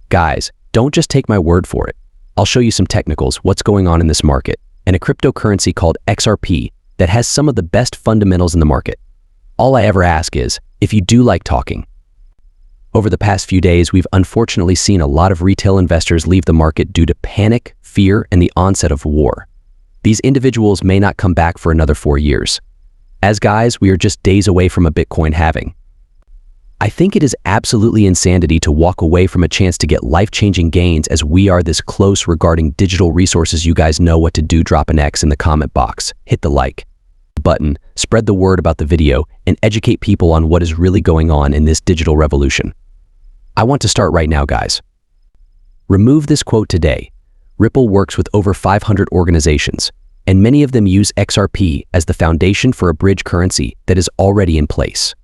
Guys, don't just take my word for it. I'll show you some technicals, what's going on in this market, and a cryptocurrency called XRP that has some of the best fundamentals in the market. All I ever ask is, if you do like talking. Over the past few days, we've unfortunately seen a lot of retail investors leave the market due to panic, fear, and the onset of war. These individuals may not come back for another 4 years. As guys, we are just days away from a Bitcoin halving. I think it is absolutely insanity to walk away from a chance to get life-changing gains as we are this close regarding digital resources. You guys know what to do. Drop an X in the comment box, hit the like button, spread the word about the video, and educate people on what is really going on in this digital revolution. I want to start right now, guys. Remove this quote today. Ripple works with over 500 organizations, and many of them use XRP as the foundation for a bridge currency that is already in place.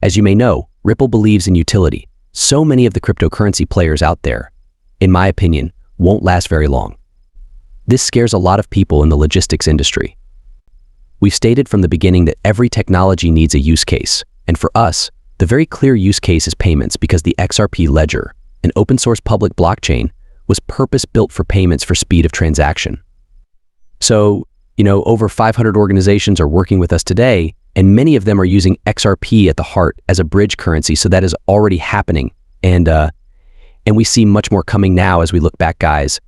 As you may know, Ripple believes in utility. So many of the cryptocurrency players out there, in my opinion, won't last very long. This scares a lot of people in the logistics industry. We've stated from the beginning that every technology needs a use case, and for us, the very clear use case is payments because the XRP ledger, an open source public blockchain, was purpose-built for payments for speed of transaction. So, over 500 organizations are working with us today, and many of them are using XRP at the heart as a bridge currency, so that is already happening. And we see much more coming now as we look back, guys.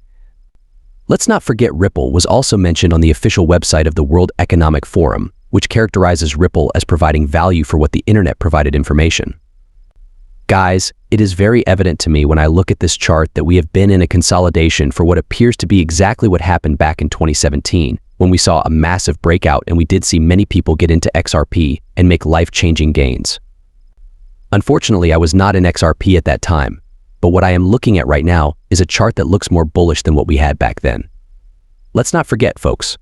Let's not forget Ripple was also mentioned on the official website of the World Economic Forum, which characterizes Ripple as providing value for what the internet provided information. Guys, it is very evident to me when I look at this chart that we have been in a consolidation for what appears to be exactly what happened back in 2017, when we saw a massive breakout and we did see many people get into XRP and make life-changing gains. Unfortunately, I was not in XRP at that time, but what I am looking at right now is a chart that looks more bullish than what we had back then. Let's not forget, folks,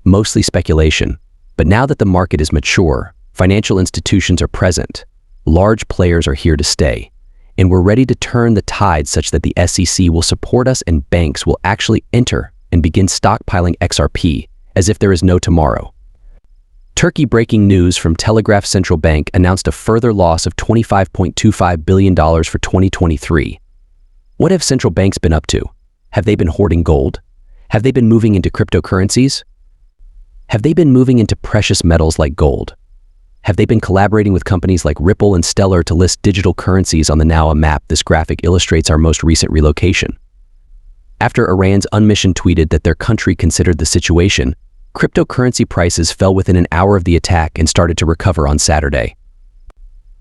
mostly speculation, but now that the market is mature, financial institutions are present, large players are here to stay, and we're ready to turn the tide such that the SEC will support us and banks will actually enter and begin stockpiling XRP as if there is no tomorrow. Turkey breaking news from Telegraph Central Bank announced a further loss of $25.25 billion for 2023. What have central banks been up to? Have they been hoarding gold? Have they been moving into cryptocurrencies? Have they been moving into precious metals like gold? Have they been collaborating with companies like Ripple and Stellar to list digital currencies on the Now map? This graphic illustrates our most recent relocation. After Iran's UnMission tweeted that their country considered the situation, cryptocurrency prices fell within an hour of the attack and started to recover on Saturday.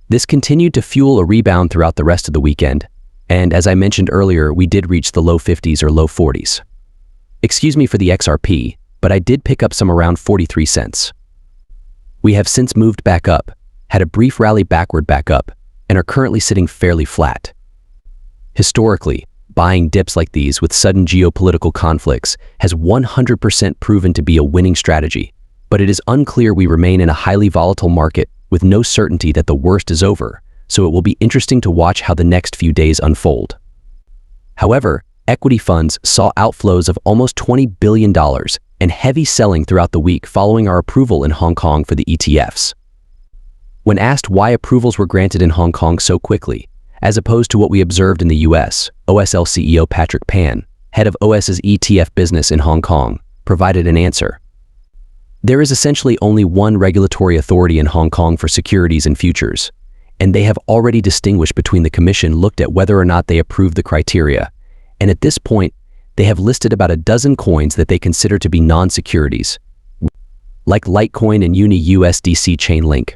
This continued to fuel a rebound throughout the rest of the weekend, and as I mentioned earlier, we did reach the low 50s or low 40s. Excuse me for the XRP, but I did pick up some around 43 cents. We have since moved back up, had a brief rally backward back up, and are currently sitting fairly flat. Historically, buying dips like these with sudden geopolitical conflicts has 100% proven to be a winning strategy, but it is unclear. We remain in a highly volatile market with no certainty that the worst is over, so it will be interesting to watch how the next few days unfold. However, equity funds saw outflows of almost $20 billion and heavy selling throughout the week following our approval in Hong Kong for the ETFs. When asked why approvals were granted in Hong Kong so quickly, as opposed to what we observed in the US, OSL CEO Patrick Pan, head of OS's ETF business in Hong Kong, provided an answer. There is essentially only one regulatory authority in Hong Kong for securities and futures, and they have already distinguished between the commission looked at whether or not they approved the criteria, and at this point, they have listed about a dozen coins that they consider to be non-securities, like Litecoin and UniUSDC Chainlink.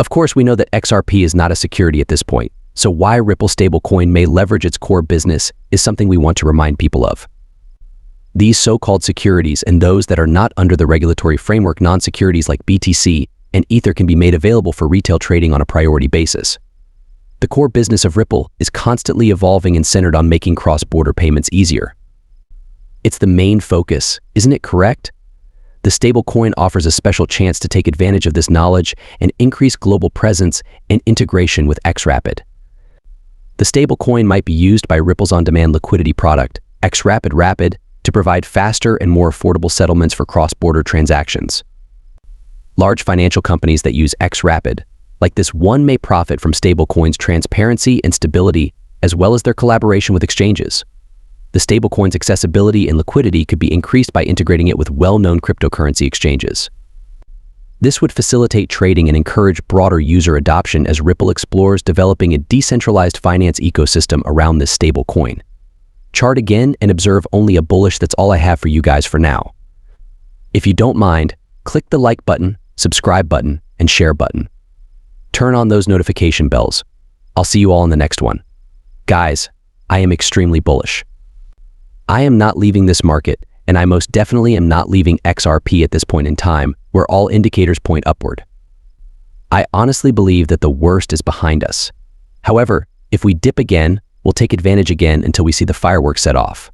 Of course, we know that XRP is not a security at this point, so why Ripple stablecoin may leverage its core business is something we want to remind people of. These so-called securities and those that are not under the regulatory framework, non-securities like BTC and Ether, can be made available for retail trading on a priority basis. The core business of Ripple is constantly evolving and centered on making cross-border payments easier. It's the main focus, isn't it correct? The stablecoin offers a special chance to take advantage of this knowledge and increase global presence and integration with XRapid. The stablecoin might be used by Ripple's on-demand liquidity product, XRapid Rapid, to provide faster and more affordable settlements for cross-border transactions. Large financial companies that use XRapid, like this one, may profit from stablecoin's transparency and stability as well as their collaboration with exchanges. The stablecoin's accessibility and liquidity could be increased by integrating it with well-known cryptocurrency exchanges. This would facilitate trading and encourage broader user adoption as Ripple explores developing a decentralized finance ecosystem around this stablecoin. Chart again and observe only a bullish. That's all I have for you guys for now. If you don't mind, click the like button, subscribe button, and share button. Turn on those notification bells. I'll see you all in the next one. Guys, I am extremely bullish. I am not leaving this market, and I most definitely am not leaving XRP at this point in time, where all indicators point upward. I honestly believe that the worst is behind us. However, if we dip again, we'll take advantage again until we see the fireworks set off.